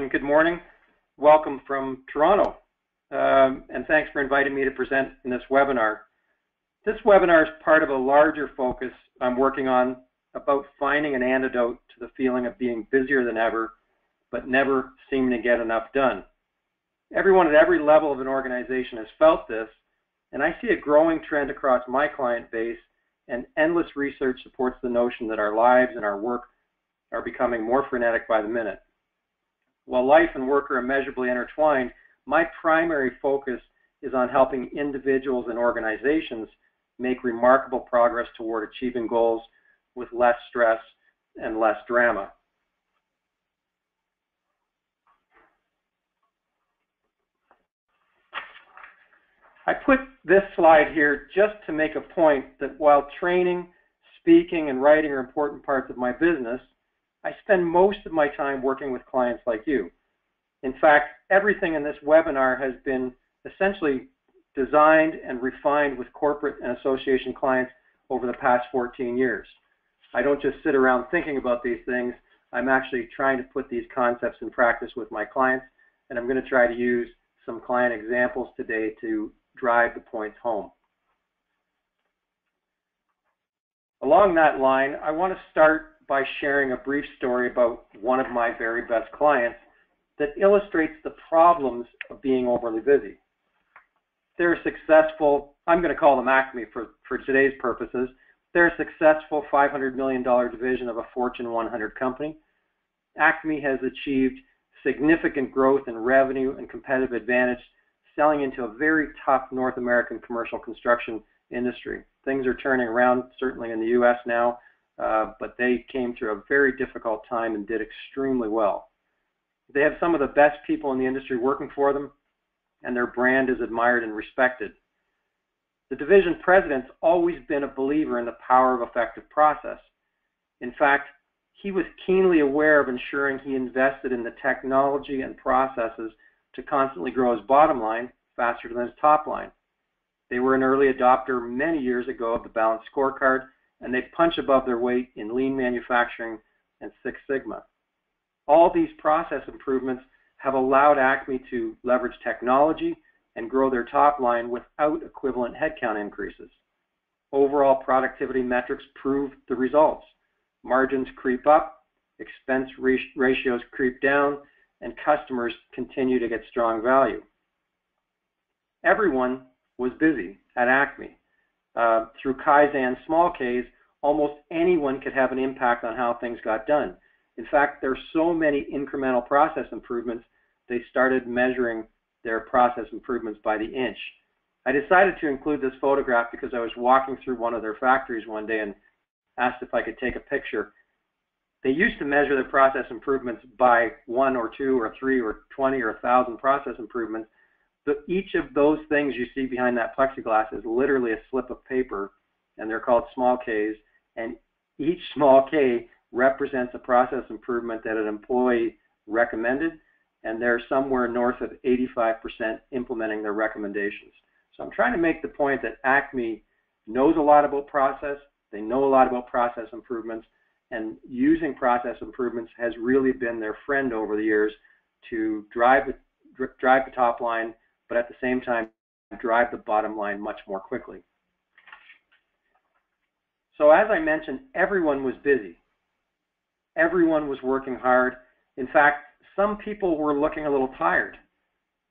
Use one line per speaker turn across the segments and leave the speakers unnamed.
introduction. Good morning. Welcome from Toronto. And thanks for inviting me to present in this webinar. This webinar is part of a larger focus I'm working on about finding an antidote to the feeling of being busier than ever, but never seeming to get enough done. Everyone at every level of an organization has felt this, and I see a growing trend across my client base, and endless research supports the notion that our lives and our work are becoming more frenetic by the minute. While life and work are immeasurably intertwined, my primary focus is on helping individuals and organizations make remarkable progress toward achieving goals with less stress and less drama. I put this slide here just to make a point that while training, speaking, and writing are important parts of my business, I spend most of my time working with clients like you. In fact, everything in this webinar has been essentially designed and refined with corporate and association clients over the past 14 years. I don't just sit around thinking about these things. I'm actually trying to put these concepts in practice with my clients, and I'm going to try to use some client examples today to drive the points home. Along that line, I want to start by sharing a brief story about one of my very best clients that illustrates the problems of being overly busy. They're a successful, I'm going to call them Acme for today's purposes. They're a successful $500 million division of a Fortune 100 company. Acme has achieved significant growth in revenue and competitive advantage, selling into a very tough North American commercial construction industry. Things are turning around, certainly in the US now, but they came through a very difficult time and did extremely well. They have some of the best people in the industry working for them, and their brand is admired and respected. The division president's always been a believer in the power of effective process. In fact, he was keenly aware of ensuring he invested in the technology and processes to constantly grow his bottom line faster than his top line. They were an early adopter many years ago of the balanced scorecard, and they punch above their weight in lean manufacturing and Six Sigma. All these process improvements have allowed Acme to leverage technology and grow their top line without equivalent headcount increases. Overall productivity metrics prove the results. Margins creep up, expense ratios creep down, and customers continue to get strong value. Everyone was busy at Acme. Through Kaizen small Ks, almost anyone could have an impact on how things got done. In fact, there are so many incremental process improvements, they started measuring their process improvements by the inch. I decided to include this photograph because I was walking through one of their factories one day and asked if I could take a picture. They used to measure their process improvements by 1 or 2 or 3 or 20 or 1,000 process improvements. But each of those things you see behind that plexiglass is literally a slip of paper, and they're called small Ks, and each small K represents a process improvement that an employee recommended, and they're somewhere north of 85% implementing their recommendations. So I'm trying to make the point that Acme knows a lot about process, they know a lot about process improvements, and using process improvements has really been their friend over the years to drive the top line, but at the same time drive the bottom line much more quickly. So as I mentioned, everyone was busy. Everyone was working hard. In fact, some people were looking a little tired.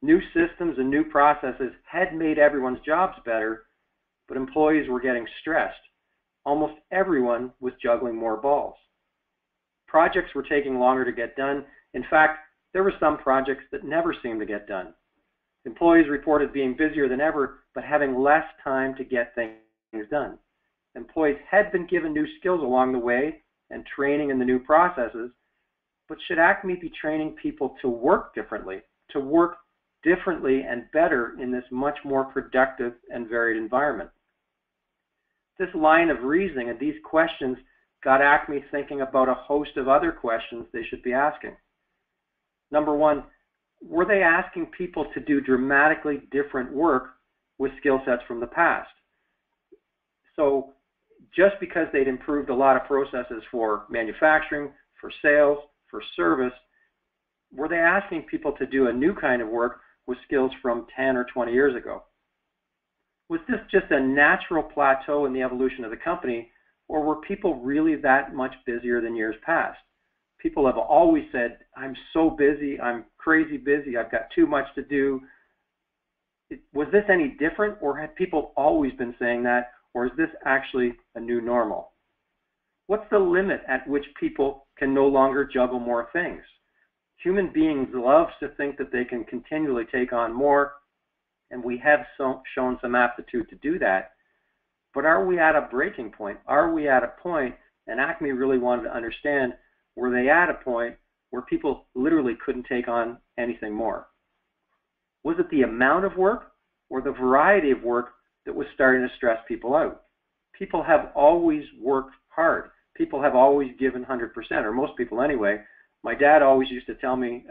New systems and new processes had made everyone's jobs better, but employees were getting stressed. Almost everyone was juggling more balls. Projects were taking longer to get done. In fact, there were some projects that never seemed to get done. Employees reported being busier than ever, but having less time to get things done. Employees had been given new skills along the way and training in the new processes, but should Acme be training people to work differently and better in this much more productive and varied environment? This line of reasoning and these questions got Acme thinking about a host of other questions they should be asking. Number one, were they asking people to do dramatically different work with skill sets from the past? So just because they'd improved a lot of processes for manufacturing, for sales, for service, Were they asking people to do a new kind of work with skills from 10 or 20 years ago? Was this just a natural plateau in the evolution of the company, or were people really that much busier than years past? People have always said, I'm so busy, I'm crazy busy, I've got too much to do. Was this any different, or had people always been saying that, or is this actually a new normal? What's the limit at which people can no longer juggle more things? Human beings love to think that they can continually take on more, and we have shown some aptitude to do that. But are we at a breaking point? Are we at a point, and Acme really wanted to understand, were they at a point where people literally couldn't take on anything more? Was it the amount of work or the variety of work that was starting to stress people out? People have always worked hard. People have always given 100%, or most people anyway. My dad always used to tell me,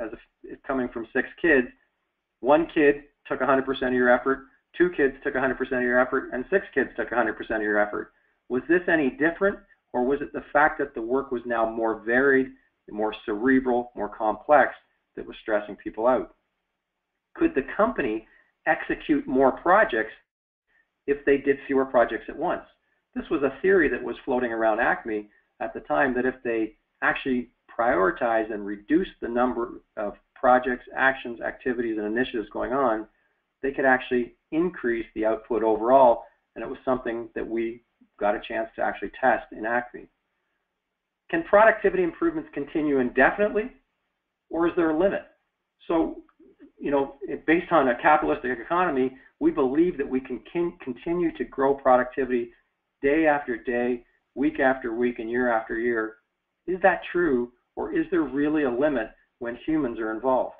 coming from 6 kids, 1 kid took 100% of your effort, 2 kids took 100% of your effort, and 6 kids took 100% of your effort. Was this any different, or was it the fact that the work was now more varied, more cerebral, more complex that was stressing people out? Could the company execute more projects if they did fewer projects at once? This was a theory that was floating around Acme at the time, that if they actually prioritized and reduced the number of projects, actions, activities, and initiatives going on, they could actually increase the output overall, and it was something that we got a chance to actually test in Acme. Can productivity improvements continue indefinitely, or is there a limit? So, based on a capitalistic economy, we believe that we can continue to grow productivity day after day, week after week, and year after year. Is that true, or is there really a limit when humans are involved?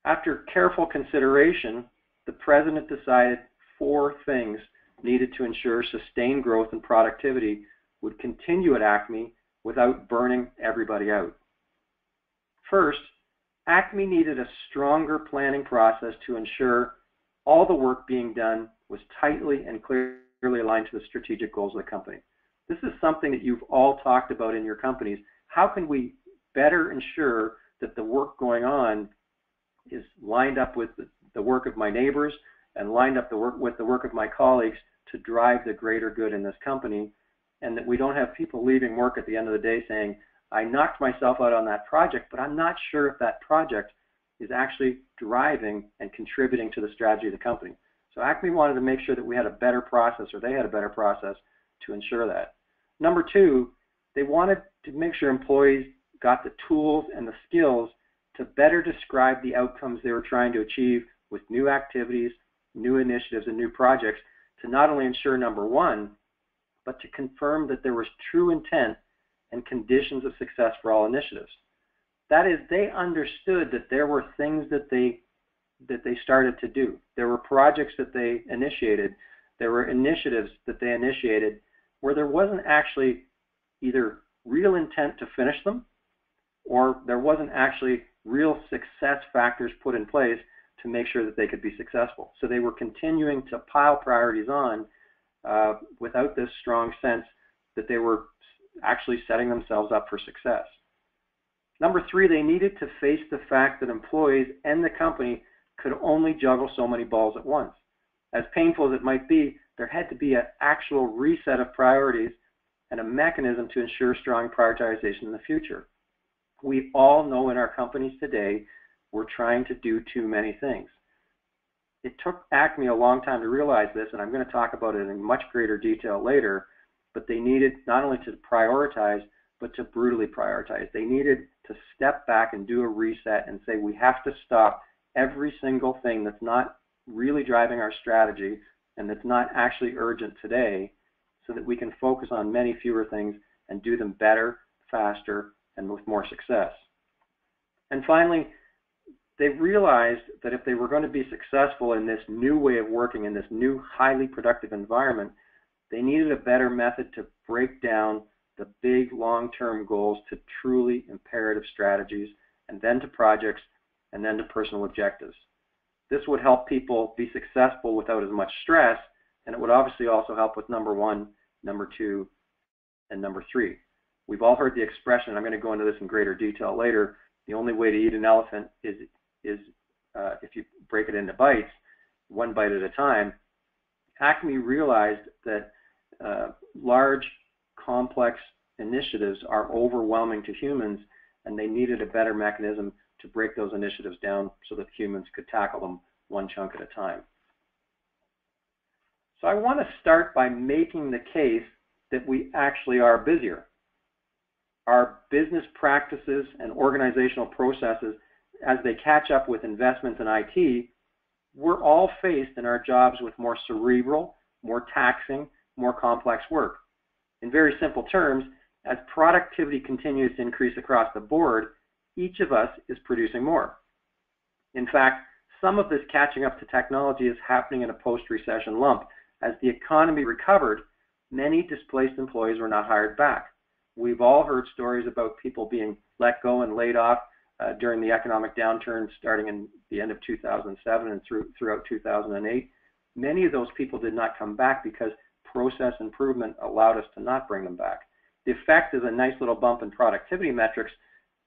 After careful consideration, the president decided 4 things needed to ensure sustained growth and productivity would continue at Acme without burning everybody out. First, Acme needed a stronger planning process to ensure all the work being done was tightly and clearly aligned to the strategic goals of the company. This is something that you've all talked about in your companies. How can we better ensure that the work going on is lined up with the work of my neighbors and lined up with the work of my colleagues to drive the greater good in this company, and that we don't have people leaving work at the end of the day saying, I knocked myself out on that project, but I'm not sure if that project is actually driving and contributing to the strategy of the company. So Acme wanted to make sure that we had a better process, or they had a better process to ensure that. Number 2, they wanted to make sure employees got the tools and the skills to better describe the outcomes they were trying to achieve with new activities, new initiatives, and new projects, to not only ensure, number 1, but to confirm that there was true intent and conditions of success for all initiatives. That is, they understood that there were things that they started to do. There were projects that they initiated. There were initiatives that they initiated where there wasn't actually either real intent to finish them, or there wasn't actually real success factors put in place to make sure that they could be successful. So they were continuing to pile priorities on without this strong sense that they were actually setting themselves up for success. Number 3, they needed to face the fact that employees and the company could only juggle so many balls at once. As painful as it might be, there had to be an actual reset of priorities and a mechanism to ensure strong prioritization in the future. We all know in our companies today, we're trying to do too many things. It took Acme a long time to realize this, and I'm going to talk about it in much greater detail later, but they needed not only to prioritize, but to brutally prioritize. They needed to step back and do a reset and say, we have to stop every single thing that's not really driving our strategy and that's not actually urgent today, so that we can focus on many fewer things and do them better, faster, and with more success. And finally, they realized that if they were going to be successful in this new way of working, in this new highly productive environment, they needed a better method to break down the big long-term goals to truly imperative strategies, and then to projects, and then to personal objectives. This would help people be successful without as much stress, and it would obviously also help with number 1, number 2, and number 3. We've all heard the expression, and I'm going to go into this in greater detail later, the only way to eat an elephant is if you break it into bites, one bite at a time. Acme realized that large, complex initiatives are overwhelming to humans, and they needed a better mechanism to break those initiatives down so that humans could tackle them one chunk at a time. So I want to start by making the case that we actually are busier. Our business practices and organizational processes, as they catch up with investments in IT, we're all faced in our jobs with more cerebral, more taxing, more complex work. In very simple terms, as productivity continues to increase across the board, each of us is producing more. In fact, some of this catching up to technology is happening in a post-recession lump. As the economy recovered, many displaced employees were not hired back. We've all heard stories about people being let go and laid off during the economic downturn starting in the end of 2007 and throughout 2008. Many of those people did not come back because process improvement allowed us to not bring them back. The effect is a nice little bump in productivity metrics,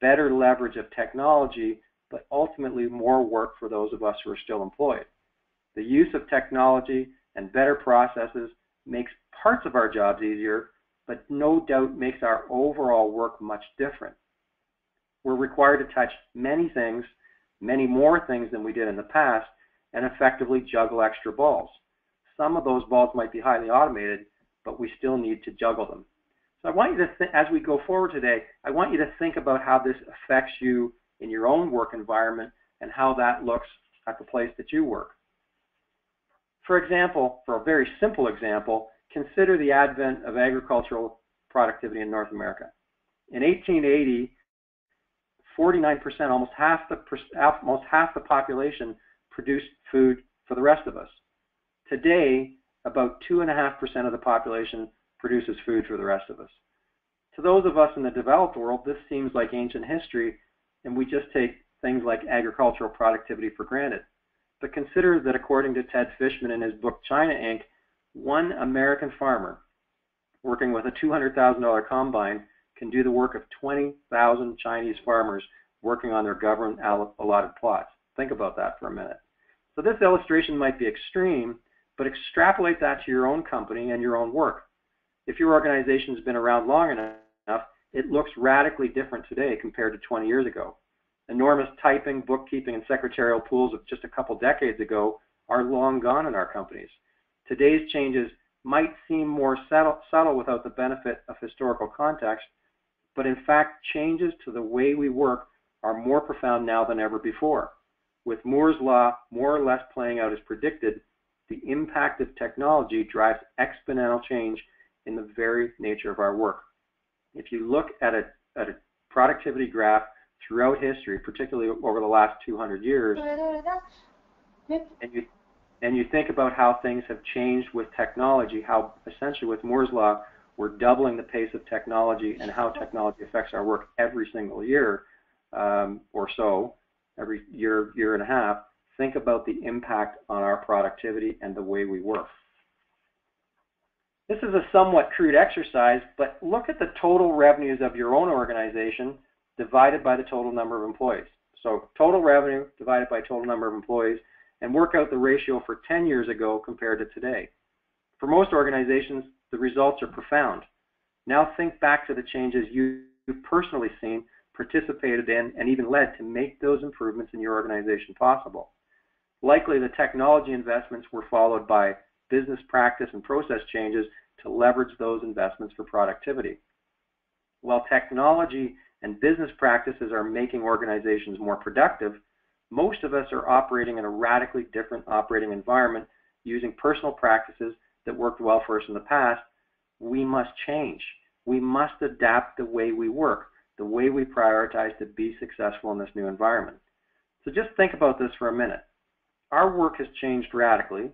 better leverage of technology, but ultimately more work for those of us who are still employed. The use of technology and better processes makes parts of our jobs easier, but no doubt makes our overall work much different. We're required to touch many things, many more things than we did in the past, and effectively juggle extra balls. Some of those balls might be highly automated, but we still need to juggle them. So I want you to, as we go forward today, I want you to think about how this affects you in your own work environment and how that looks at the place that you work. For example, for a very simple example, consider the advent of agricultural productivity in North America. In 1880, 49%, almost half the population produced food for the rest of us. Today, about 2.5% of the population produces food for the rest of us. To those of us in the developed world, this seems like ancient history, and we just take things like agricultural productivity for granted. But consider that according to Ted Fishman in his book China Inc., one American farmer working with a $200,000 combine can do the work of 20,000 Chinese farmers working on their government allotted plots. Think about that for a minute. So this illustration might be extreme, but extrapolate that to your own company and your own work. If your organization has been around long enough, it looks radically different today compared to 20 years ago. Enormous typing, bookkeeping, and secretarial pools of just a couple decades ago are long gone in our companies. Today's changes might seem more subtle without the benefit of historical context, but in fact, changes to the way we work are more profound now than ever before. With Moore's Law more or less playing out as predicted, the impact of technology drives exponential change in the very nature of our work. If you look at a productivity graph throughout history, particularly over the last 200 years, and you think about how things have changed with technology, how essentially with Moore's Law, we're doubling the pace of technology and how technology affects our work every single year or so, every year and a half, think about the impact on our productivity and the way we work. This is a somewhat crude exercise, but look at the total revenues of your own organization divided by the total number of employees. So total revenue divided by total number of employees, and work out the ratio for 10 years ago compared to today. For most organizations, the results are profound. Now think back to the changes you've personally seen, participated in, and even led to make those improvements in your organization possible. Likely the technology investments were followed by business practice and process changes to leverage those investments for productivity. While technology and business practices are making organizations more productive, most of us are operating in a radically different operating environment using personal practices that worked well for us in the past. We must change. We must adapt the way we work, the way we prioritize to be successful in this new environment. So just think about this for a minute. Our work has changed radically.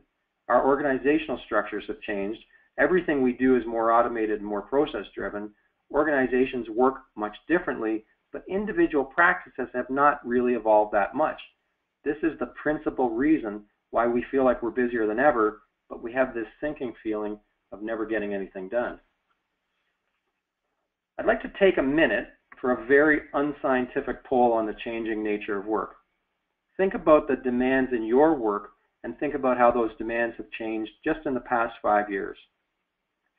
Our organizational structures have changed. Everything we do is more automated and more process-driven. Organizations work much differently, but individual practices have not really evolved that much. This is the principal reason why we feel like we're busier than ever, but we have this sinking feeling of never getting anything done. I'd like to take a minute for a very unscientific poll on the changing nature of work. Think about the demands in your work and think about how those demands have changed just in the past 5 years.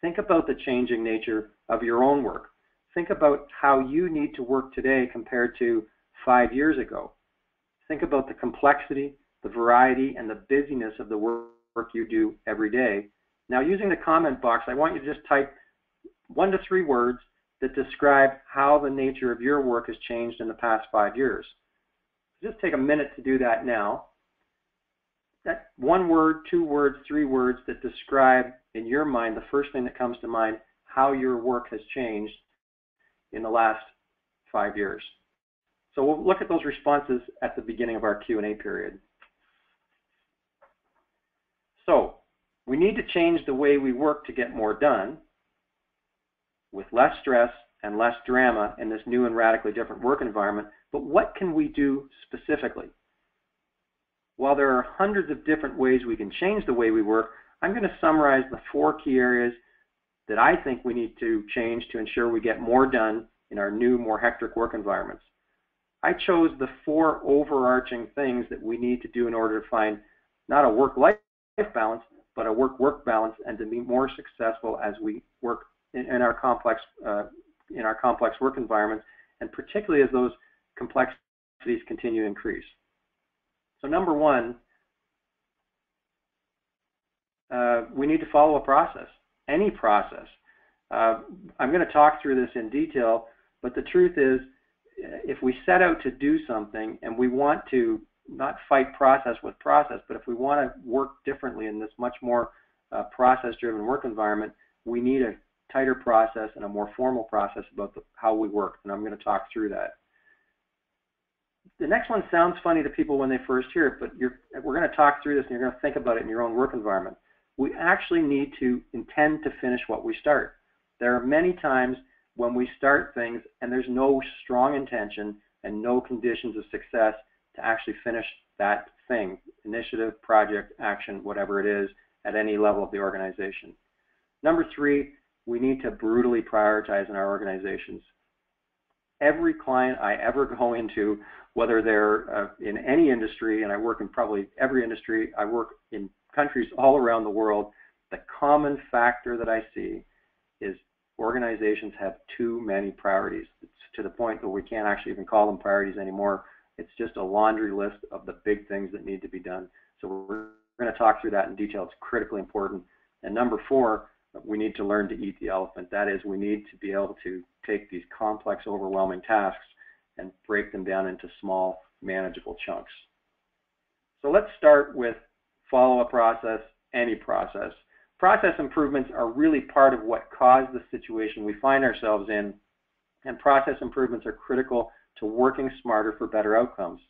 Think about the changing nature of your own work. Think about how you need to work today compared to 5 years ago. Think about the complexity, the variety, and the busyness of the work you do every day. Now, using the comment box, I want you to just type 1 to 3 words that describe how the nature of your work has changed in the past 5 years. Just take a minute to do that now. That 1 word, 2 words, 3 words that describe in your mind the first thing that comes to mind how your work has changed in the last 5 years. So we'll look at those responses at the beginning of our Q&A period. So we need to change the way we work to get more done with less stress and less drama in this new and radically different work environment. But what can we do specifically? While there are hundreds of different ways we can change the way we work, I'm going to summarize the 4 key areas that I think we need to change to ensure we get more done in our new, more hectic work environments. I chose the 4 overarching things that we need to do in order to find not a work-life balance, but a work-work balance, and to be more successful as we work in our complex work environments, and particularly as those complexities continue to increase. So number 1, we need to follow a process, any process. I'm going to talk through this in detail, but the truth is, if we set out to do something and we want to not fight process with process, but if we want to work differently in this much more process-driven work environment, we need a tighter process and a more formal process about how we work, and I'm going to talk through that. The next one sounds funny to people when they first hear it, but we're going to talk through this and you're going to think about it in your own work environment. We actually need to intend to finish what we start. There are many times when we start things and there's no strong intention and no conditions of success to actually finish that thing, initiative, project, action, whatever it is, at any level of the organization. Number 3, we need to brutally prioritize in our organizations. Every client I ever go into, whether they're in any industry, and I work in probably every industry, I work in countries all around the world, the common factor that I see is organizations have too many priorities. It's to the point that we can't actually even call them priorities anymore. It's just a laundry list of the big things that need to be done. So we're going to talk through that in detail. It's critically important. And number 4, we need to learn to eat the elephant. That is, we need to be able to take these complex, overwhelming tasks and break them down into small, manageable chunks. So let's start with follow a process, any process. Process improvements are really part of what caused the situation we find ourselves in, and process improvements are critical to working smarter for better outcomes.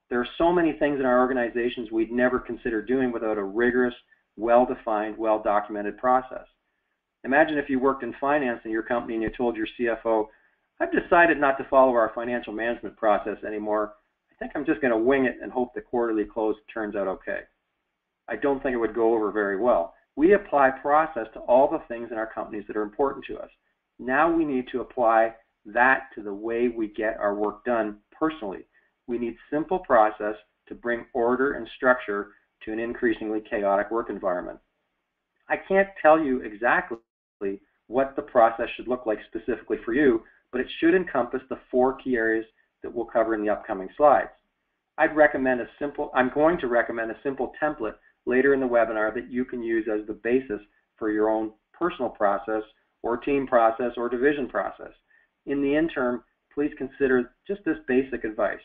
There are so many things in our organizations we'd never consider doing without a rigorous, well-defined, well-documented process. Imagine if you worked in finance in your company and you told your CFO, I've decided not to follow our financial management process anymore. I think I'm just going to wing it and hope the quarterly close turns out okay. I don't think it would go over very well. We apply process to all the things in our companies that are important to us. Now we need to apply that to the way we get our work done personally. We need simple process to bring order and structure to an increasingly chaotic work environment. I can't tell you exactly what the process should look like specifically for you, but it should encompass the 4 key areas that we'll cover in the upcoming slides. I'm going to recommend a simple template later in the webinar that you can use as the basis for your own personal process or team process or division process. In the interim, please consider just this basic advice.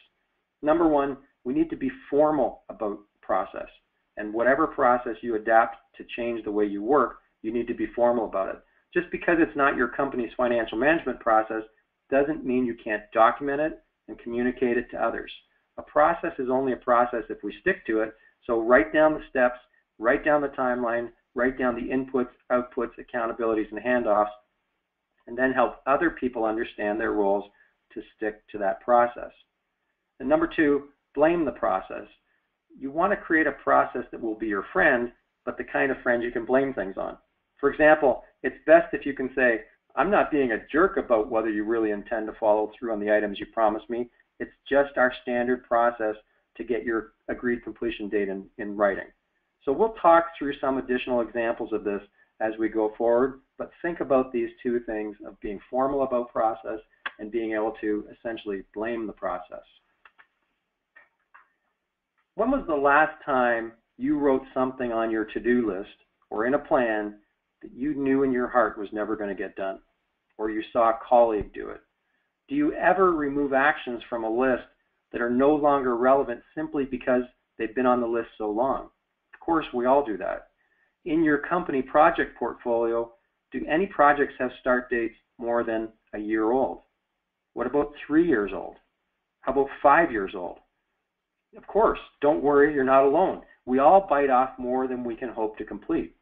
Number 1, we need to be formal about process. And whatever process you adapt to change the way you work, you need to be formal about it. Just because it's not your company's financial management process doesn't mean you can't document it and communicate it to others. A process is only a process if we stick to it, so write down the steps, write down the timeline, write down the inputs, outputs, accountabilities, and handoffs, and then help other people understand their roles to stick to that process. And number 2, blame the process. You want to create a process that will be your friend, but the kind of friend you can blame things on. For example, it's best if you can say, I'm not being a jerk about whether you really intend to follow through on the items you promised me. It's just our standard process to get your agreed completion date in writing. So we'll talk through some additional examples of this as we go forward, but think about these two things of being formal about process and being able to essentially blame the process. When was the last time you wrote something on your to-do list or in a plan that you knew in your heart was never going to get done, or you saw a colleague do it? Do you ever remove actions from a list that are no longer relevant simply because they've been on the list so long? Of course, we all do that. In your company project portfolio, do any projects have start dates more than a year old? What about 3 years old? How about 5 years old? Of course, don't worry, you're not alone. We all bite off more than we can hope to complete.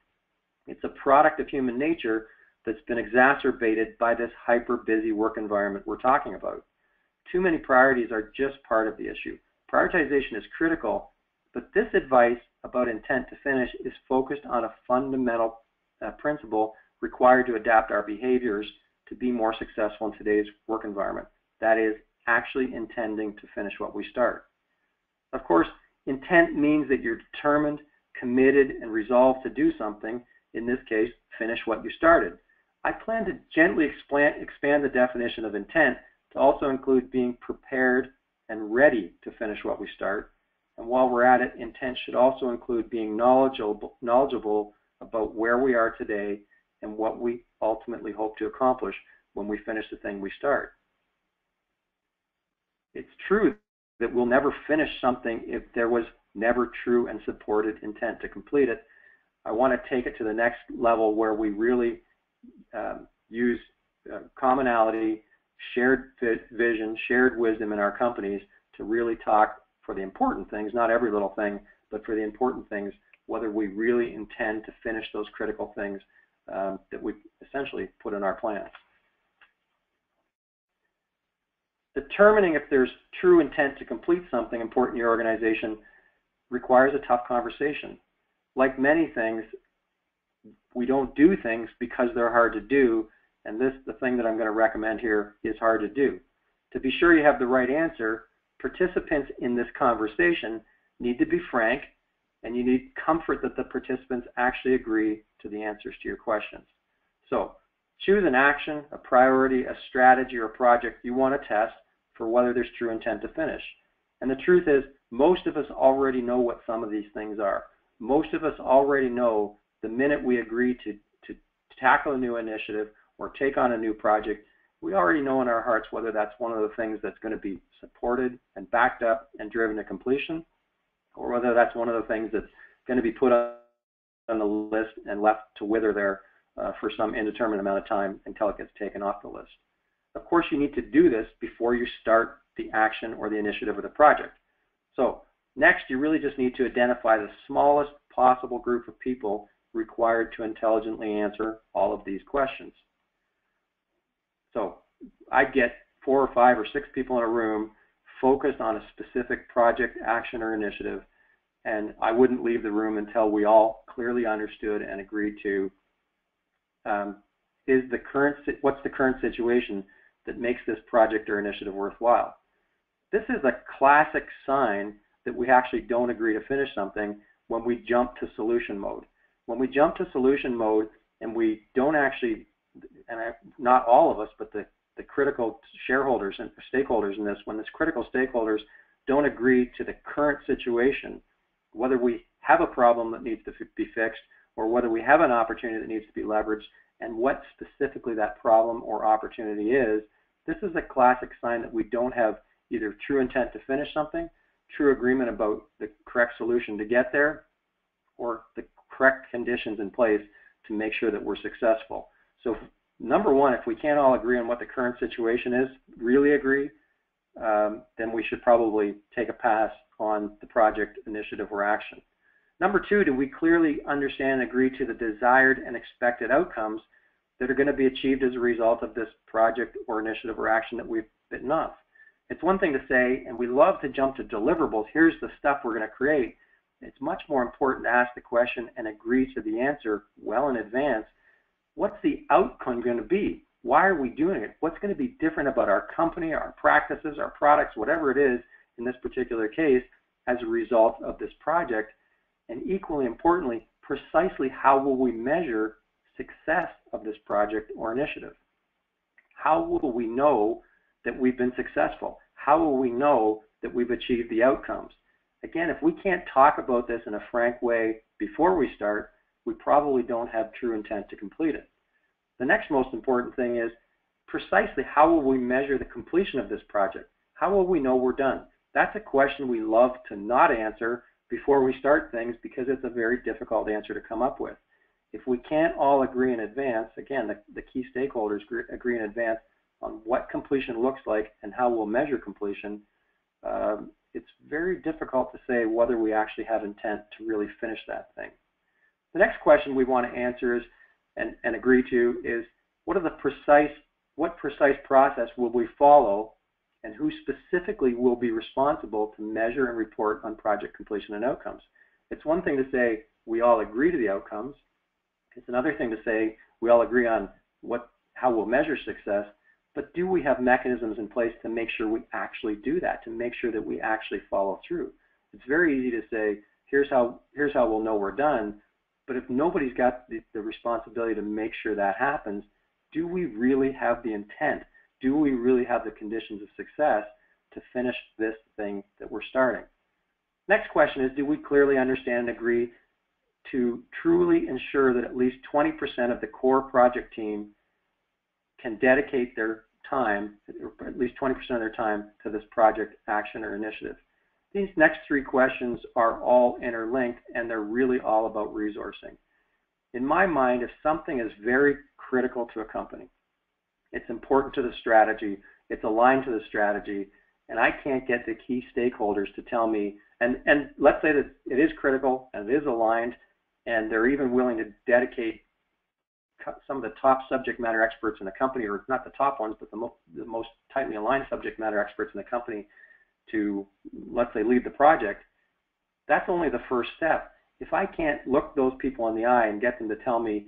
It's a product of human nature that's been exacerbated by this hyper-busy work environment we're talking about. Too many priorities are just part of the issue. Prioritization is critical, but this advice about intent to finish is focused on a fundamental principle required to adapt our behaviors to be more successful in today's work environment. That is, actually intending to finish what we start. Of course, intent means that you're determined, committed, and resolved to do something, in this case, finish what you started. I plan to gently expand the definition of intent to also include being prepared and ready to finish what we start. And while we're at it, intent should also include being knowledgeable about where we are today and what we ultimately hope to accomplish when we finish the thing we start. It's true that we'll never finish something if there was never true and supported intent to complete it. I want to take it to the next level where we really use commonality, shared vision, shared wisdom in our companies to really talk for the important things, not every little thing, but for the important things, whether we really intend to finish those critical things that we essentially put in our plans. Determining if there's true intent to complete something important in your organization requires a tough conversation. Like many things, we don't do things because they're hard to do, and the thing that I'm going to recommend here is hard to do. To be sure you have the right answer, participants in this conversation need to be frank, and you need comfort that the participants actually agree to the answers to your questions. So, choose an action, a priority, a strategy, or a project you want to test for whether there's true intent to finish. And the truth is, most of us already know what some of these things are. Most of us already know the minute we agree to tackle a new initiative or take on a new project, we already know in our hearts whether that's one of the things that's going to be supported and backed up and driven to completion, or whether that's one of the things that's going to be put on the list and left to wither there for some indeterminate amount of time until it gets taken off the list. Of course, you need to do this before you start the action or the initiative or the project. So next, you really just need to identify the smallest possible group of people required to intelligently answer all of these questions. So I'd get 4 or 5 or 6 people in a room focused on a specific project, action, or initiative, and I wouldn't leave the room until we all clearly understood and agreed to what's the current situation that makes this project or initiative worthwhile. This is a classic sign that we actually don't agree to finish something when we jump to solution mode. When we jump to solution mode and we don't actually, not all of us, but the critical shareholders and stakeholders in this, when this critical stakeholders don't agree to the current situation, whether we have a problem that needs to be fixed or whether we have an opportunity that needs to be leveraged, and what specifically that problem or opportunity is, this is a classic sign that we don't have either true intent to finish something, true agreement about the correct solution to get there, or the correct conditions in place to make sure that we're successful. So number one, if we can't all agree on what the current situation is, really agree, then we should probably take a pass on the project, initiative, or action. Number two, do we clearly understand and agree to the desired and expected outcomes that are going to be achieved as a result of this project or initiative or action that we've bitten off? It's one thing to say, and we love to jump to deliverables, here's the stuff we're going to create. It's much more important to ask the question and agree to the answer well in advance. What's the outcome going to be? Why are we doing it? What's going to be different about our company, our practices, our products, whatever it is in this particular case as a result of this project? And equally importantly, precisely how will we measure success of this project or initiative? How will we know that we've been successful? How will we know that we've achieved the outcomes? Again, if we can't talk about this in a frank way before we start, we probably don't have true intent to complete it. The next most important thing is precisely how will we measure the completion of this project? How will we know we're done? That's a question we love to not answer before we start things because it's a very difficult answer to come up with. If we can't all agree in advance, again, the key stakeholders agree in advance on what completion looks like and how we'll measure completion, it's very difficult to say whether we actually have intent to really finish that thing. The next question we want to answer is, and agree to, is what precise process will we follow, and who specifically will be responsible to measure and report on project completion and outcomes? It's one thing to say we all agree to the outcomes. It's another thing to say we all agree on how we'll measure success, but do we have mechanisms in place to make sure we actually do that, to make sure that we actually follow through? It's very easy to say, here's how we'll know we're done, but if nobody's got the responsibility to make sure that happens, do we really have the intent? Do we really have the conditions of success to finish this thing that we're starting? Next question is, do we clearly understand and agree to truly ensure that at least 20% of the core project team can dedicate their time, or at least 20% of their time, to this project action or initiative? These next three questions are all interlinked, and they're really all about resourcing. In my mind, if something is very critical to a company, it's important to the strategy, it's aligned to the strategy, and I can't get the key stakeholders to tell me, and let's say that it is critical and it is aligned, and they're even willing to dedicate some of the top subject matter experts in the company, or not the top ones, but the most tightly aligned subject matter experts in the company to, let's say, lead the project, that's only the first step. If I can't look those people in the eye and get them to tell me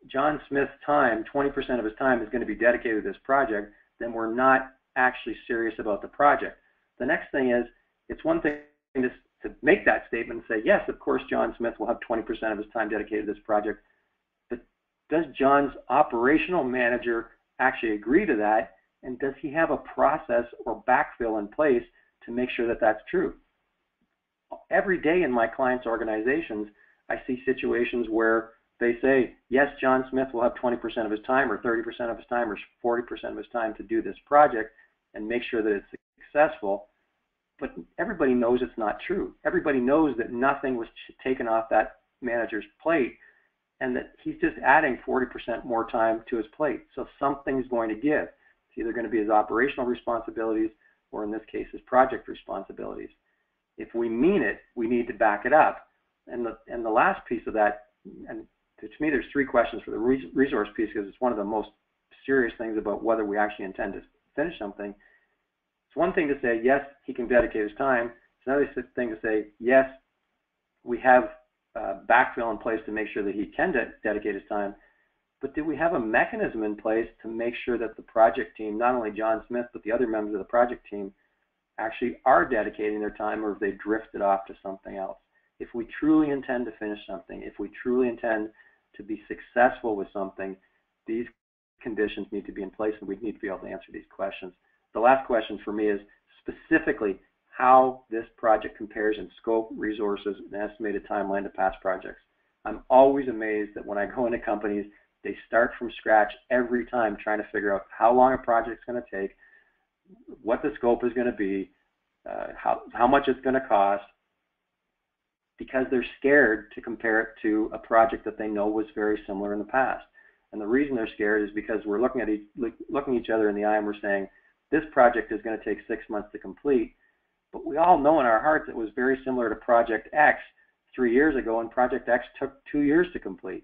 John Smith's time, 20% of his time is going to be dedicated to this project, then we're not actually serious about the project. The next thing is, it's one thing to make that statement and say, yes, of course, John Smith will have 20% of his time dedicated to this project, but does John's operational manager actually agree to that? And does he have a process or backfill in place to make sure that that's true? Every day in my clients' organizations, I see situations where they say, yes, John Smith will have 20% of his time or 30% of his time or 40% of his time to do this project and make sure that it's successful. But everybody knows it's not true. Everybody knows that nothing was taken off that manager's plate and that he's just adding 40% more time to his plate. So something's going to give. It's either going to be his operational responsibilities or, in this case, his project responsibilities. If we mean it, we need to back it up. And the last piece of that, and to me there's three questions for the resource piece because it's one of the most serious things about whether we actually intend to finish something. It's one thing to say, yes, he can dedicate his time. It's another thing to say, yes, we have backfill in place to make sure that he can dedicate his time. But do we have a mechanism in place to make sure that the project team, not only John Smith, but the other members of the project team, actually are dedicating their time, or if they drifted off to something else? If we truly intend to finish something, if we truly intend to be successful with something, these conditions need to be in place, and we need to be able to answer these questions. The last question for me is specifically how this project compares in scope, resources, and estimated timeline to past projects. I'm always amazed that when I go into companies, they start from scratch every time trying to figure out how long a project's going to take, what the scope is going to be, how much it's going to cost, because they're scared to compare it to a project that they know was very similar in the past. And the reason they're scared is because we're looking at each other in the eye and we're saying, this project is going to take 6 months to complete, but we all know in our hearts it was very similar to Project X 3 years ago, and Project X took 2 years to complete.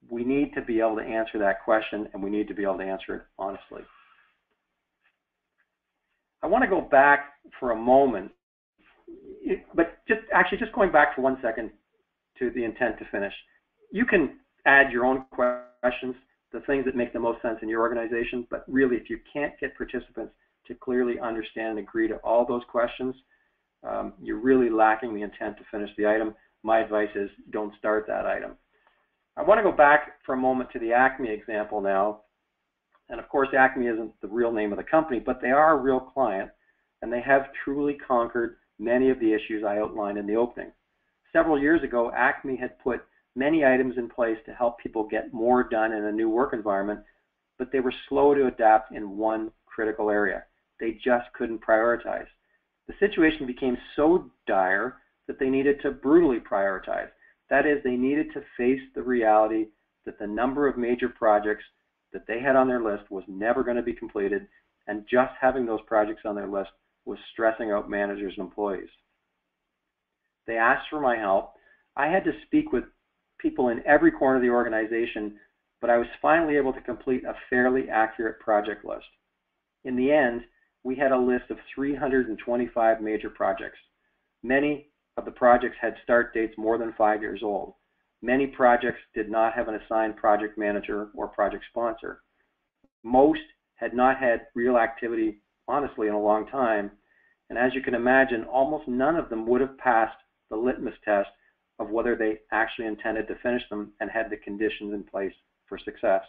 We need to be able to answer that question, and we need to be able to answer it honestly. I want to go back for a moment, but just going back for 1 second to the intent to finish. You can add your own questions, the things that make the most sense in your organization. But really, if you can't get participants to clearly understand and agree to all those questions, you're really lacking the intent to finish the item. My advice is don't start that item. I want to go back for a moment to the Acme example now. And of course, Acme isn't the real name of the company, but they are a real client, and they have truly conquered many of the issues I outlined in the opening. Several years ago, Acme had put many items in place to help people get more done in a new work environment, but they were slow to adapt in one critical area. They just couldn't prioritize. The situation became so dire that they needed to brutally prioritize. That is, they needed to face the reality that the number of major projects that they had on their list was never going to be completed, and just having those projects on their list was stressing out managers and employees. They asked for my help. I had to speak with people in every corner of the organization, but I was finally able to complete a fairly accurate project list. In the end, we had a list of 325 major projects. Many of the projects had start dates more than 5 years old. Many projects did not have an assigned project manager or project sponsor. Most had not had real activity, honestly, in a long time. And as you can imagine, almost none of them would have passed the litmus test of whether they actually intended to finish them and had the conditions in place for success.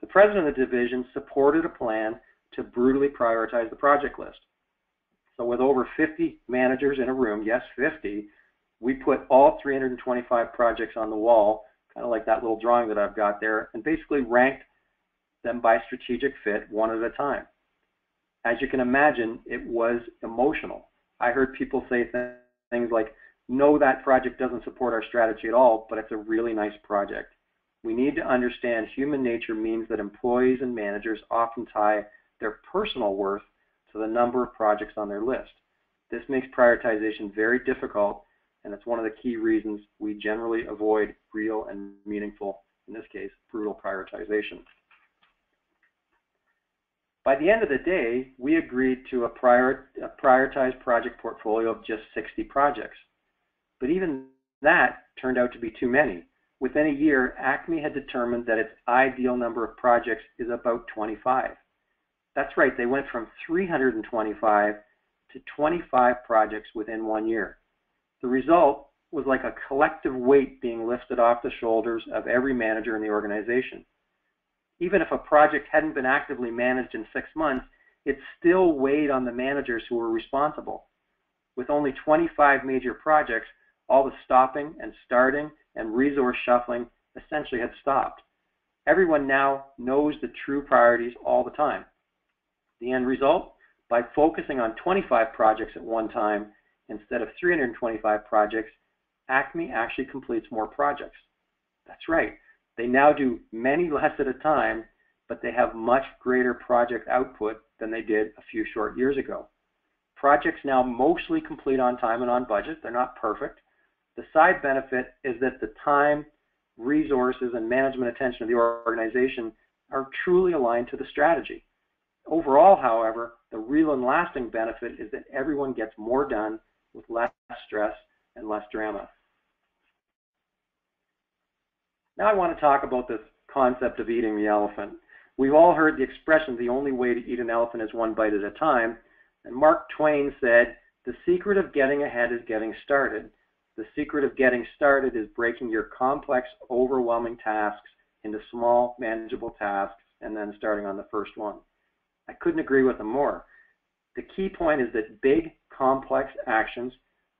The president of the division supported a plan to brutally prioritize the project list. So with over 50 managers in a room, yes, 50, we put all 325 projects on the wall, kind of like that little drawing that I've got there, and basically ranked them by strategic fit one at a time. As you can imagine, it was emotional. I heard people say things like, no, that project doesn't support our strategy at all, but it's a really nice project. We need to understand human nature means that employees and managers often tie their personal worth to the number of projects on their list. This makes prioritization very difficult, and it's one of the key reasons we generally avoid real and meaningful, in this case, brutal prioritization. By the end of the day, we agreed to a prioritized project portfolio of just 60 projects. But even that turned out to be too many. Within a year, Acme had determined that its ideal number of projects is about 25. That's right, they went from 325 to 25 projects within 1 year. The result was like a collective weight being lifted off the shoulders of every manager in the organization. Even if a project hadn't been actively managed in 6 months, it still weighed on the managers who were responsible. With only 25 major projects, all the stopping and starting and resource shuffling essentially had stopped. Everyone now knows the true priorities all the time. The end result? By focusing on 25 projects at one time instead of 325 projects, Acme actually completes more projects. That's right. They now do many less at a time, but they have much greater project output than they did a few short years ago. Projects now mostly complete on time and on budget. They're not perfect. The side benefit is that the time, resources, and management attention of the organization are truly aligned to the strategy. Overall, however, the real and lasting benefit is that everyone gets more done with less stress and less drama. Now I want to talk about this concept of eating the elephant. We've all heard the expression, the only way to eat an elephant is one bite at a time. And Mark Twain said, the secret of getting ahead is getting started. The secret of getting started is breaking your complex, overwhelming tasks into small, manageable tasks and then starting on the first one. I couldn't agree with him more. The key point is that big, complex actions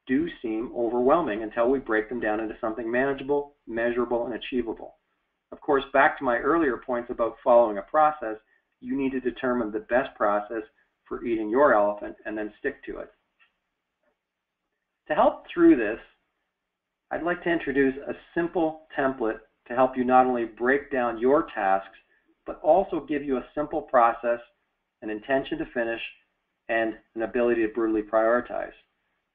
do seem overwhelming until we break them down into something manageable, measurable, and achievable. Of course, back to my earlier points about following a process, you need to determine the best process for eating your elephant and then stick to it. To help through this, I'd like to introduce a simple template to help you not only break down your tasks, but also give you a simple process, an intention to finish, and an ability to brutally prioritize.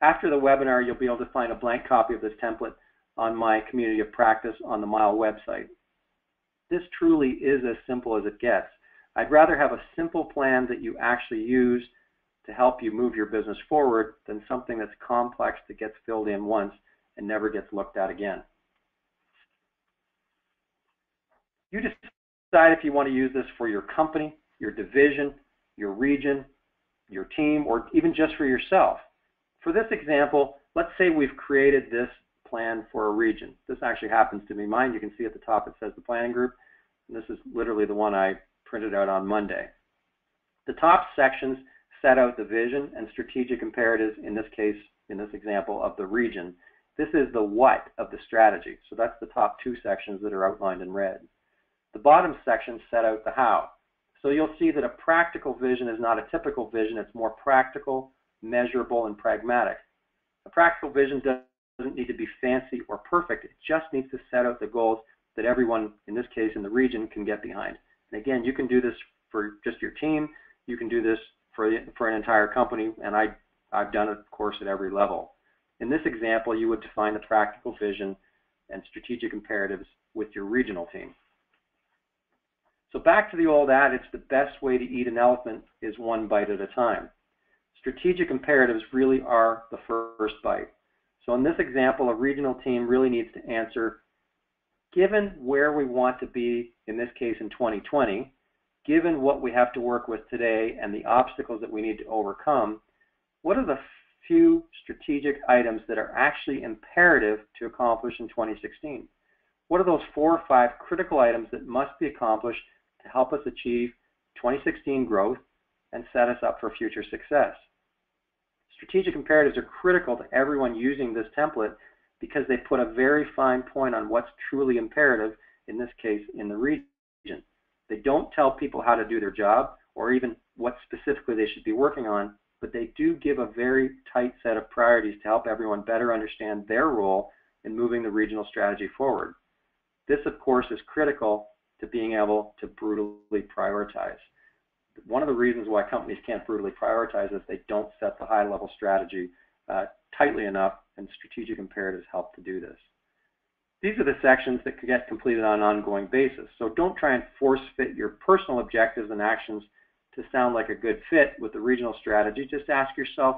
After the webinar, you'll be able to find a blank copy of this template on my community of practice on the MILE website. This truly is as simple as it gets. I'd rather have a simple plan that you actually use to help you move your business forward than something that's complex that gets filled in once and never gets looked at again. You decide if you want to use this for your company, your division, your region, your team, or even just for yourself. For this example, let's say we've created this plan for a region. This actually happens to be mine. You can see at the top it says the planning group. And this is literally the one I printed out on Monday. The top sections set out the vision and strategic imperatives, in this case, in this example, of the region. This is the what of the strategy. So that's the top two sections that are outlined in red. The bottom section set out the how. So you'll see that a practical vision is not a typical vision. It's more practical, measurable, and pragmatic. A practical vision doesn't need to be fancy or perfect. It just needs to set out the goals that everyone, in this case in the region, can get behind. And again, you can do this for just your team. You can do this for an entire company, and I've done it, of course, at every level. In this example, you would define the practical vision and strategic imperatives with your regional team. So back to the old adage, the best way to eat an elephant is one bite at a time. Strategic imperatives really are the first bite. So in this example, a regional team really needs to answer, given where we want to be, in this case in 2020, given what we have to work with today and the obstacles that we need to overcome, what are the few strategic items that are actually imperative to accomplish in 2016? What are those 4 or 5 critical items that must be accomplished to help us achieve 2016 growth and set us up for future success? Strategic imperatives are critical to everyone using this template because they put a very fine point on what's truly imperative, in this case, in the region. They don't tell people how to do their job or even what specifically they should be working on, but they do give a very tight set of priorities to help everyone better understand their role in moving the regional strategy forward. This, of course, is critical to being able to brutally prioritize. One of the reasons why companies can't brutally prioritize is they don't set the high-level strategy tightly enough, and strategic imperatives help to do this. These are the sections that could get completed on an ongoing basis. So don't try and force fit your personal objectives and actions to sound like a good fit with the regional strategy. Just ask yourself,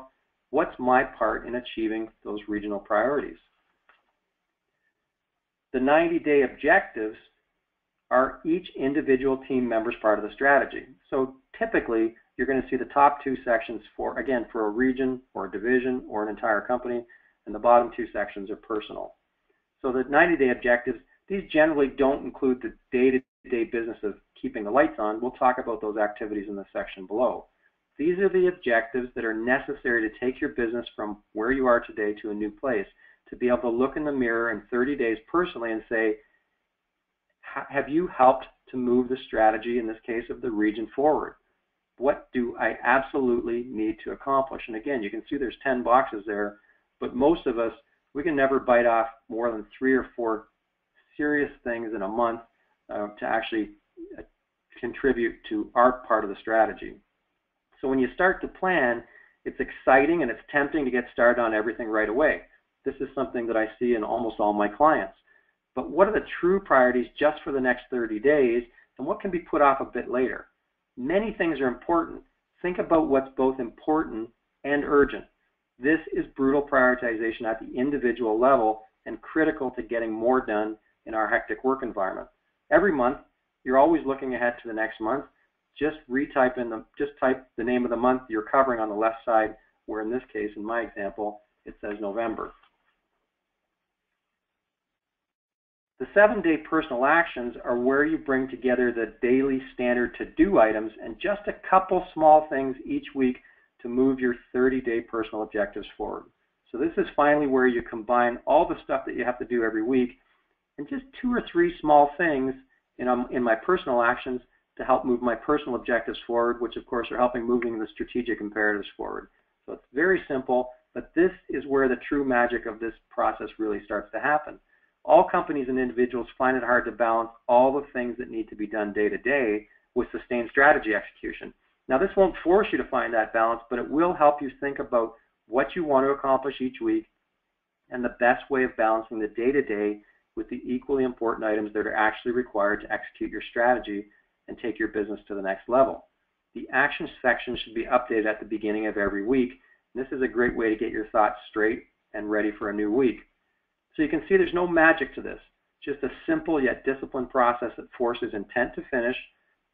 what's my part in achieving those regional priorities? The 90-day objectives are each individual team member's part of the strategy. So typically, you're going to see the top 2 sections for, again, for a region or a division or an entire company, and the bottom 2 sections are personal. So the 90-day objectives, these generally don't include the day-to-day business of keeping the lights on. We'll talk about those activities in the section below. These are the objectives that are necessary to take your business from where you are today to a new place, to be able to look in the mirror in 30 days personally and say, have you helped to move the strategy, in this case of the region, forward? What do I absolutely need to accomplish? And again, you can see there's 10 boxes there, but most of us, we can never bite off more than 3 or 4 serious things in a month to actually contribute to our part of the strategy. So when you start to plan, it's exciting and it's tempting to get started on everything right away. This is something that I see in almost all my clients. But what are the true priorities just for the next 30 days, and what can be put off a bit later? Many things are important. Think about what's both important and urgent. This is brutal prioritization at the individual level and critical to getting more done in our hectic work environment. Every month, you're always looking ahead to the next month. Just type the name of the month you're covering on the left side, where in this case, in my example, it says November. The 7-day personal actions are where you bring together the daily standard to-do items and just a couple small things each week to move your 30-day personal objectives forward. So this is finally where you combine all the stuff that you have to do every week and just 2 or 3 small things in my personal actions to help move my personal objectives forward, which of course are helping moving the strategic imperatives forward. So it's very simple, but this is where the true magic of this process really starts to happen. All companies and individuals find it hard to balance all the things that need to be done day to day with sustained strategy execution. Now, this won't force you to find that balance, but it will help you think about what you want to accomplish each week and the best way of balancing the day-to-day with the equally important items that are actually required to execute your strategy and take your business to the next level. The action section should be updated at the beginning of every week. This is a great way to get your thoughts straight and ready for a new week. So you can see there's no magic to this. Just a simple yet disciplined process that forces intent to finish,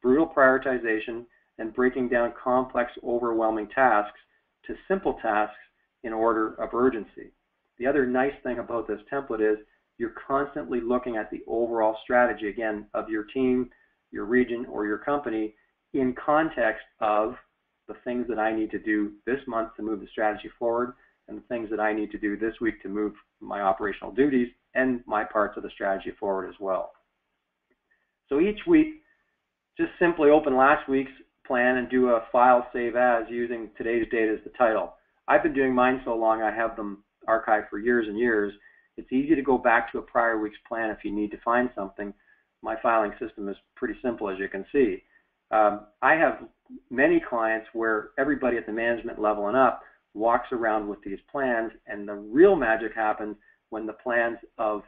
brutal prioritization, and breaking down complex, overwhelming tasks to simple tasks in order of urgency. The other nice thing about this template is you're constantly looking at the overall strategy, again, of your team, your region, or your company in context of the things that I need to do this month to move the strategy forward, and the things that I need to do this week to move my operational duties and my parts of the strategy forward as well. So each week, just simply open last week's plan and do a file save as using today's date as the title. I've been doing mine so long I have them archived for years and years. It's easy to go back to a prior week's plan if you need to find something. My filing system is pretty simple, as you can see. I have many clients where everybody at the management level and up walks around with these plans, and the real magic happens when the plans of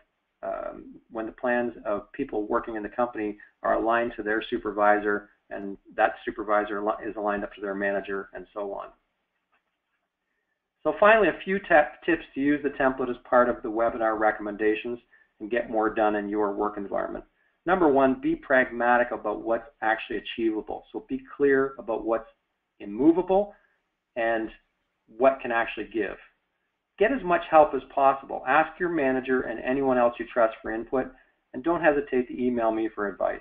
people working in the company are aligned to their supervisor, and that supervisor is aligned up to their manager, and so on. So finally, a few tips to use the template as part of the webinar recommendations and get more done in your work environment. Number one, be pragmatic about what's actually achievable. So be clear about what's immovable and what can actually give. Get as much help as possible. Ask your manager and anyone else you trust for input, and don't hesitate to email me for advice.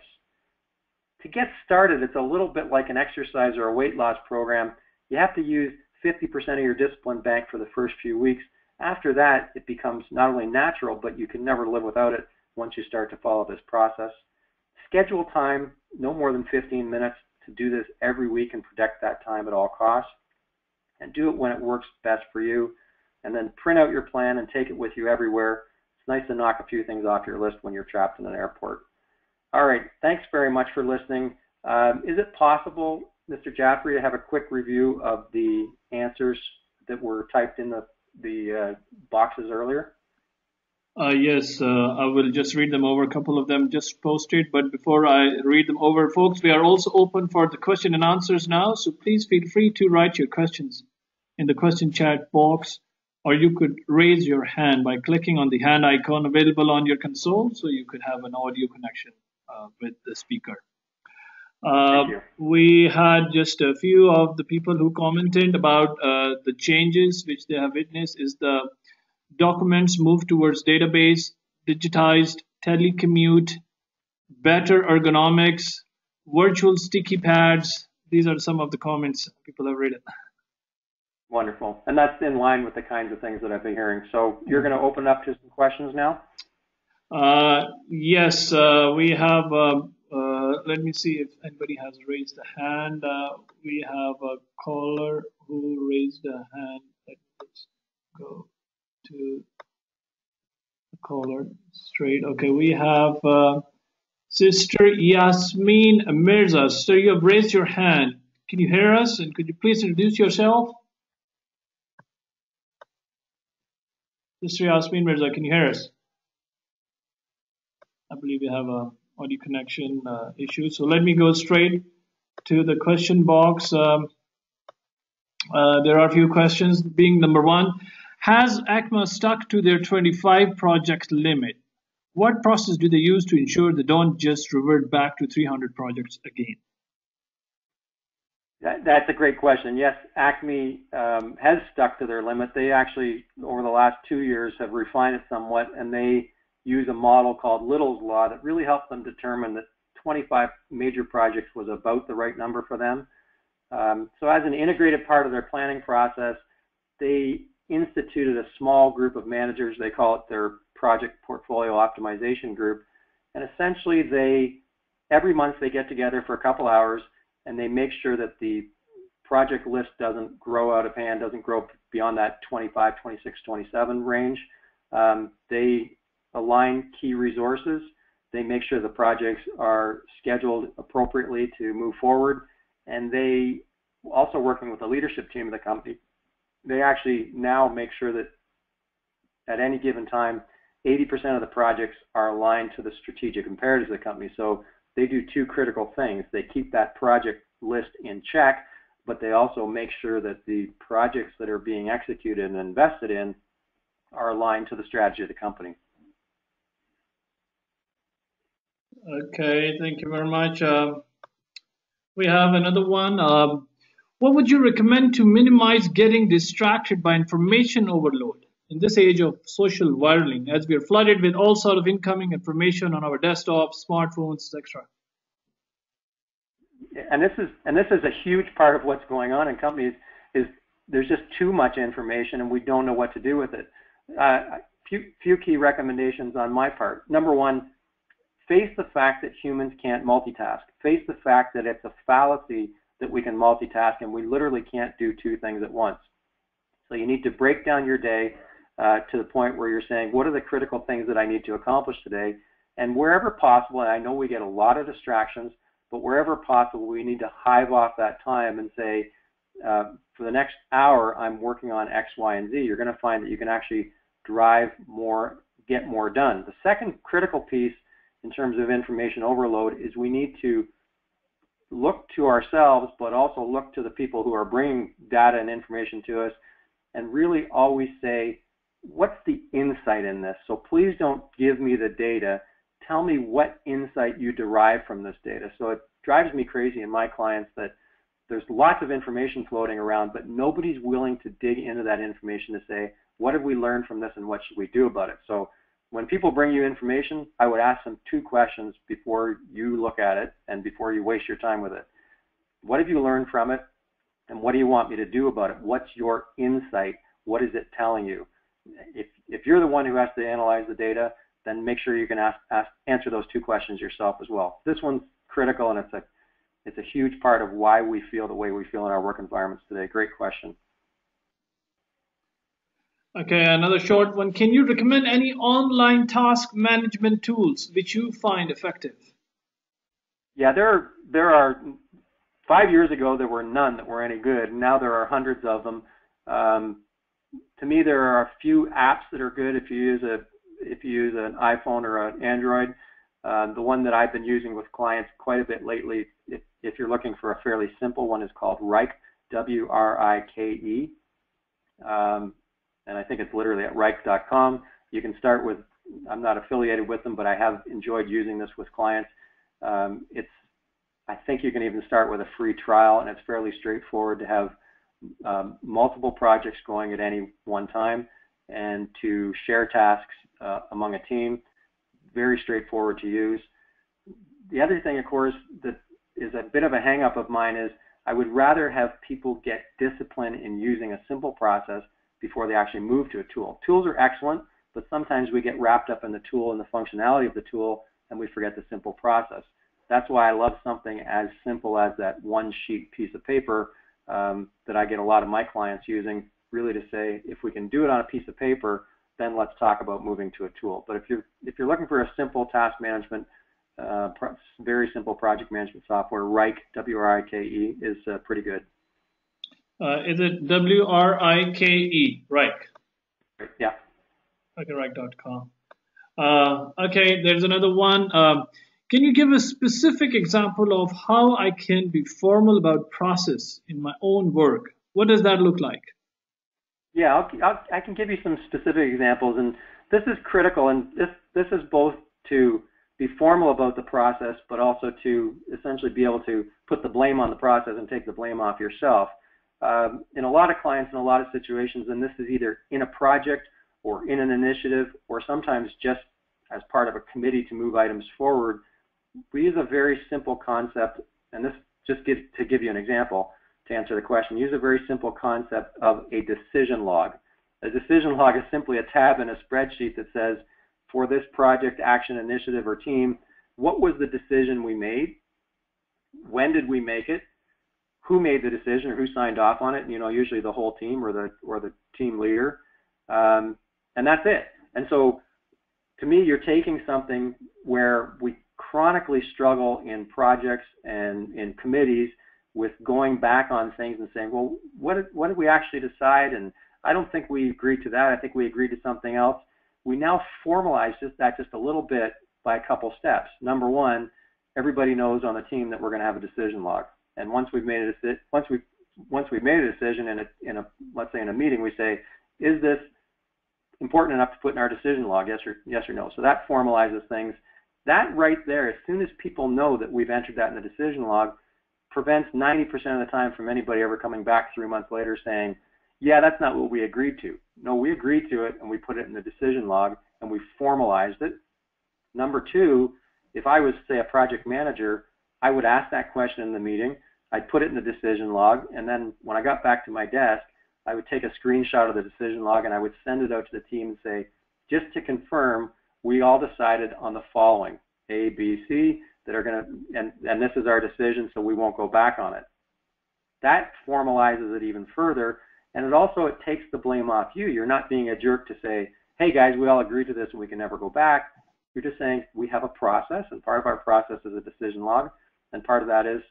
To get started, it's a little bit like an exercise or a weight loss program. You have to use 50% of your discipline bank for the first few weeks. After that, it becomes not only natural, but you can never live without it once you start to follow this process. Schedule time, no more than 15 minutes, to do this every week and protect that time at all costs. And do it when it works best for you. And then print out your plan and take it with you everywhere. It's nice to knock a few things off your list when you're trapped in an airport. All right, thanks very much for listening. Is it possible, Mr. Jaffrey, to have a quick review of the answers that were typed in the boxes earlier?
Yes, I will just read them over. A couple of them just posted, but before I read them over, folks, we are also open for the question and answers now, so please feel free to write your questions in the question chat box, or you could raise your hand by clicking on the hand icon available on your console, so you could have an audio connection with the speaker. We had just a few of the people who commented about the changes which they have witnessed is the documents moved towards database, digitized, telecommute, better ergonomics, virtual sticky pads. These are some of the comments people have written.
Wonderful. And that's in line with the kinds of things that I've been hearing. So you're going to open up to some questions now? Yes,
we have, let me see if anybody has raised a hand. We have a caller who raised a hand. Let's go to the caller straight. Okay, we have Sister Yasmin Mirza. Sister, you have raised your hand. Can you hear us? And could you please introduce yourself? Sister Yasmin Mirza, can you hear us? I believe we have a audio connection issue. So let me go straight to the question box. There are a few questions, being number one. Has Acme stuck to their 25 project limit? What process do they use to ensure they don't just revert back to 300 projects again?
That's a great question. Yes, Acme has stuck to their limit. They actually, over the last 2 years, have refined it somewhat, and they use a model called Little's Law that really helped them determine that 25 major projects was about the right number for them. So as an integrated part of their planning process, they instituted a small group of managers. They call it their project portfolio optimization group. And essentially, every month they get together for a couple hours and they make sure that the project list doesn't grow out of hand, doesn't grow beyond that 25, 26, 27 range. They align key resources. They make sure the projects are scheduled appropriately to move forward. And they also, working with the leadership team of the company, they actually now make sure that at any given time, 80% of the projects are aligned to the strategic imperatives of the company. So they do two critical things. They keep that project list in check, but they also make sure that the projects that are being executed and invested in are aligned to the strategy of the company.
Okay, thank you very much. We have another one. What would you recommend to minimize getting distracted by information overload in this age of social viraling, as we are flooded with all sort of incoming information on our desktops, smartphones, etc.?
And this is a huge part of what's going on in companies. Is there's just too much information and we don't know what to do with it. Few key recommendations on my part. Number one, face the fact that humans can't multitask. Face the fact that it's a fallacy that we can multitask and we literally can't do two things at once. So you need to break down your day to the point where you're saying, what are the critical things that I need to accomplish today? And wherever possible, and I know we get a lot of distractions, but wherever possible, we need to hive off that time and say, for the next hour, I'm working on X, Y, and Z. You're going to find that you can actually drive more, get more done. The second critical piece in terms of information overload is we need to look to ourselves, but also look to the people who are bringing data and information to us, and really always say, what's the insight in this? So please don't give me the data. Tell me what insight you derive from this data. So it drives me crazy in my clients that there's lots of information floating around, but nobody's willing to dig into that information to say, what have we learned from this and what should we do about it? So when people bring you information, I would ask them two questions before you look at it and before you waste your time with it. What have you learned from it? And what do you want me to do about it? What's your insight? What is it telling you? If you're the one who has to analyze the data, then make sure you can answer those two questions yourself as well. This one's critical, and it's a huge part of why we feel the way we feel in our work environments today. Great question.
Okay, another short one. Can you recommend any online task management tools which you find effective?
Yeah, there are. 5 years ago, there were none that were any good. Now there are hundreds of them. To me, there are a few apps that are good if you use an iPhone or an Android. The one that I've been using with clients quite a bit lately, if you're looking for a fairly simple one, is called Wright, W-R-I-K-E. And I think it's literally at Wright.com. You can start with, I'm not affiliated with them, but I have enjoyed using this with clients. I think you can even start with a free trial, and it's fairly straightforward to have multiple projects going at any one time and to share tasks among a team. Very straightforward to use. The other thing, of course, that is a bit of a hang-up of mine is I would rather have people get discipline in using a simple process before they actually move to a tool. Tools are excellent, but sometimes we get wrapped up in the tool and the functionality of the tool, and we forget the simple process. That's why I love something as simple as that one-sheet piece of paper that I get a lot of my clients using, really to say, if we can do it on a piece of paper, then let's talk about moving to a tool. But if you're looking for a simple task management, very simple project management software, Wright, W-R-I-K-E, is pretty good.
Is it W-R-I-K-E? Wright.
Yeah.
Okay, Wright.com. Okay, there's another one. Can you give a specific example of how I can be formal about process in my own work? What does that look like?
Yeah, I can give you some specific examples, and this is critical, and this is both to be formal about the process, but also to essentially be able to put the blame on the process and take the blame off yourself. In a lot of clients, in a lot of situations, and this is either in a project or in an initiative, or sometimes just as part of a committee to move items forward, we use a very simple concept, and this just to give you an example to answer the question, use a very simple concept of a decision log. A decision log is simply a tab in a spreadsheet that says, for this project, action, initiative, or team, what was the decision we made? When did we make it? Who made the decision or who signed off on it? You know, usually the whole team or the team leader. And that's it. And so to me, you're taking something where we chronically struggle in projects and in committees with going back on things and saying, well, what did we actually decide? And I don't think we agreed to that. I think we agreed to something else. We now formalize that just a little bit by a couple steps. Number one, everybody knows on the team that we're going to have a decision log. And once we've made a decision in a let's say in a meeting, we say, is this important enough to put in our decision log? Yes or no. So that formalizes things. That right there, as soon as people know that we've entered that in the decision log, prevents 90% of the time from anybody ever coming back 3 months later saying, yeah, that's not what we agreed to. No, we agreed to it and we put it in the decision log and we formalized it. Number two, if I was, say, a project manager, I would ask that question in the meeting, I'd put it in the decision log, and then when I got back to my desk, I would take a screenshot of the decision log and I would send it out to the team and say, just to confirm, we all decided on the following, A, B, C, that are going to, and this is our decision, so we won't go back on it. That formalizes it even further, and it takes the blame off you. You're not being a jerk to say, hey guys, we all agreed to this and we can never go back. You're just saying we have a process, and part of our process is a decision log, and part of that is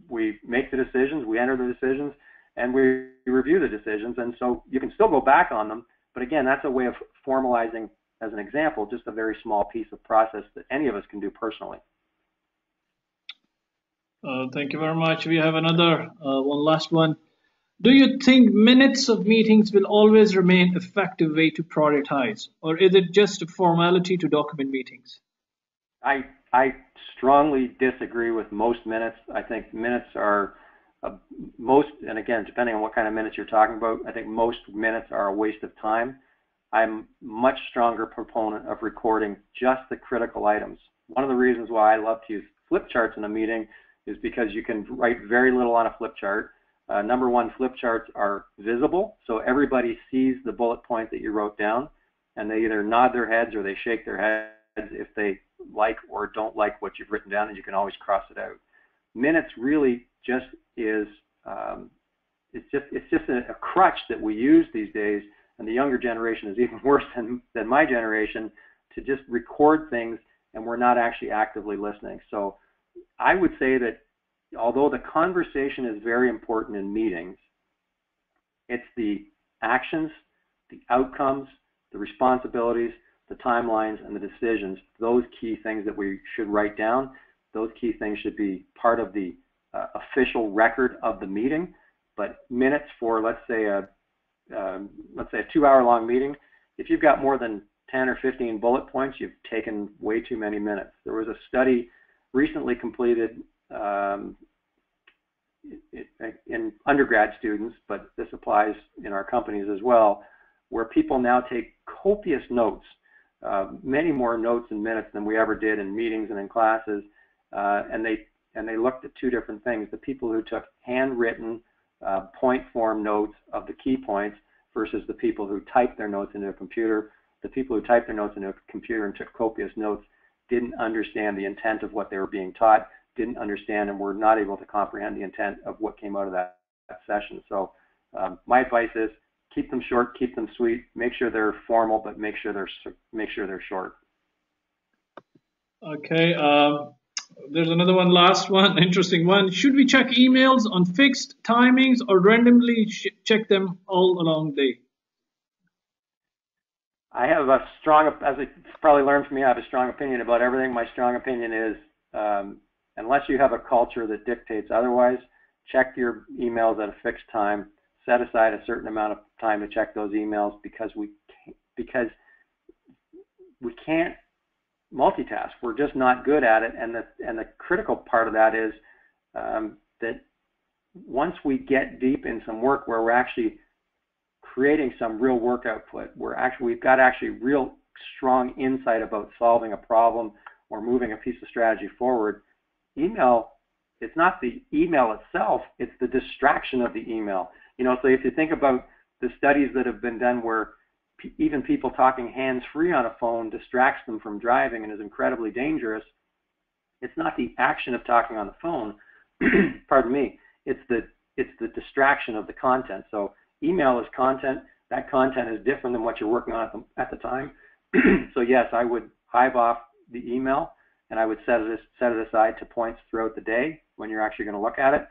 we make the decisions, we enter the decisions, and we review the decisions, and so you can still go back on them, but again, that's a way of formalizing, as an example, just a very small piece of process that any of us can do personally.
Thank you very much. We have another, one last one. Do you think minutes of meetings will always remain an effective way to prioritize, or is it just a formality to document meetings?
I strongly disagree with most minutes. I think minutes are and again, depending on what kind of minutes you're talking about, I think most minutes are a waste of time. I'm much stronger proponent of recording just the critical items. One of the reasons why I love to use flip charts in a meeting is because you can write very little on a flip chart. Number one, flip charts are visible, so everybody sees the bullet point that you wrote down, and they either nod their heads or they shake their heads if they like or don't like what you've written down, and you can always cross it out. Minutes really just is it's just a crutch that we use these days, and the younger generation is even worse than my generation, to just record things, and we're not actually actively listening. So I would say that although the conversation is very important in meetings, it's the actions, the outcomes, the responsibilities, the timelines, and the decisions, those key things that we should write down. Those key things should be part of the official record of the meeting. But minutes for, let's say a 2-hour-long meeting, if you've got more than 10 or 15 bullet points, you've taken way too many minutes. There was a study recently completed in undergrad students, but this applies in our companies as well, where people now take copious notes, many more notes and minutes than we ever did in meetings and in classes, and they looked at two different things: the people who took handwritten point form notes of the key points versus the people who typed their notes into a computer. The people who typed their notes into a computer and took copious notes didn't understand the intent of what they were being taught, didn't understand, and were not able to comprehend the intent of what came out of that session. So my advice is keep them short, keep them sweet, make sure they're formal, but make sure they're short.
Okay. There's another one, last one, interesting one. Should we check emails on fixed timings or randomly check them all along the day?
I have a strong, as you probably learned from me, I have a strong opinion about everything. My strong opinion is, unless you have a culture that dictates otherwise, check your emails at a fixed time. Set aside a certain amount of time to check those emails, because we can't multitask. We're just not good at it, and the critical part of that is that once we get deep in some work where we're actually creating some real work output, we've got actually real strong insight about solving a problem or moving a piece of strategy forward. Email, it's not the email itself, it's the distraction of the email. So if you think about the studies that have been done where even people talking hands-free on a phone distracts them from driving and is incredibly dangerous, it's not the action of talking on the phone, pardon me, it's the distraction of the content. So email is content. That content is different than what you're working on at the time. So yes, I would hive off the email, and I would set it aside to points throughout the day when you're actually going to look at it.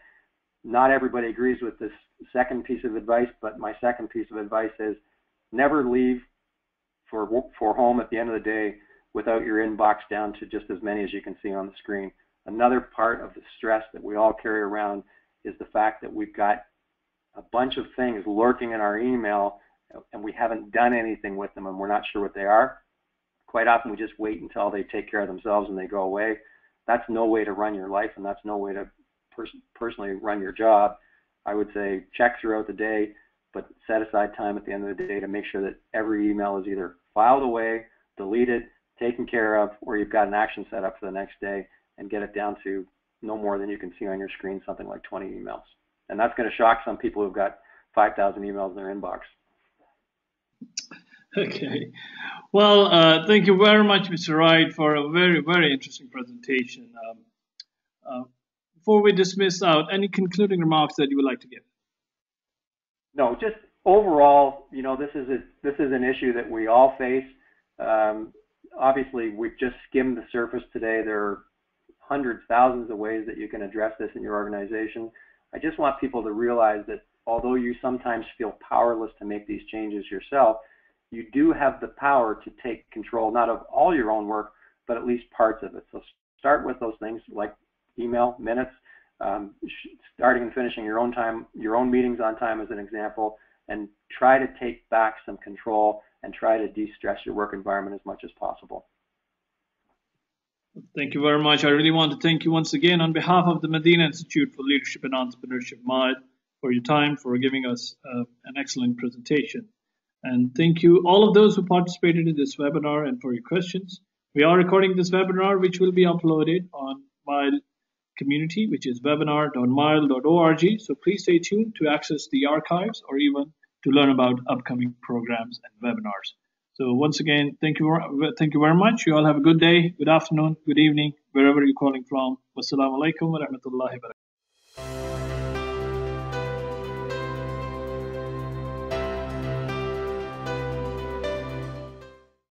Not everybody agrees with this second piece of advice, but my second piece of advice is never leave for home at the end of the day without your inbox down to just as many as you can see on the screen. Another part of the stress that we all carry around is the fact that we've got a bunch of things lurking in our email and we haven't done anything with them and we're not sure what they are. quite often we just wait until they take care of themselves and they go away. That's no way to run your life, and that's no way to personally run your job. I would say check throughout the day, but set aside time at the end of the day to make sure that every email is either filed away, deleted, taken care of, or you've got an action set up for the next day, and get it down to no more than you can see on your screen, something like 20 emails. And that's going to shock some people who've got 5,000 emails in their inbox.
Okay. Well, thank you very much, Mr. Wright, for a very, very interesting presentation. Before we dismiss out, any concluding remarks that you would like to give?
No, just overall, you know, this is an issue that we all face. Obviously, we've just skimmed the surface today. There are hundreds, thousands of ways that you can address this in your organization. I just want people to realize that although you sometimes feel powerless to make these changes yourself, you do have the power to take control, not of all your own work, but at least parts of it. So start with those things like email, minutes, starting and finishing your own time, your own meetings on time as an example, and try to take back some control and try to de-stress your work environment as much as possible.
Thank you very much. I really want to thank you once again on behalf of the Madinah Institute for Leadership and Entrepreneurship, MAD, for your time, for giving us an excellent presentation. And thank you all of those who participated in this webinar and for your questions. We are recording this webinar, which will be uploaded on MILE community, which is webinar.mile.org. So please stay tuned to access the archives or even to learn about upcoming programs and webinars. So once again, thank you very much. You all have a good day, good afternoon, good evening, wherever you're calling from. Wassalamu alaikum wa rahmatullahi wa barakatuh.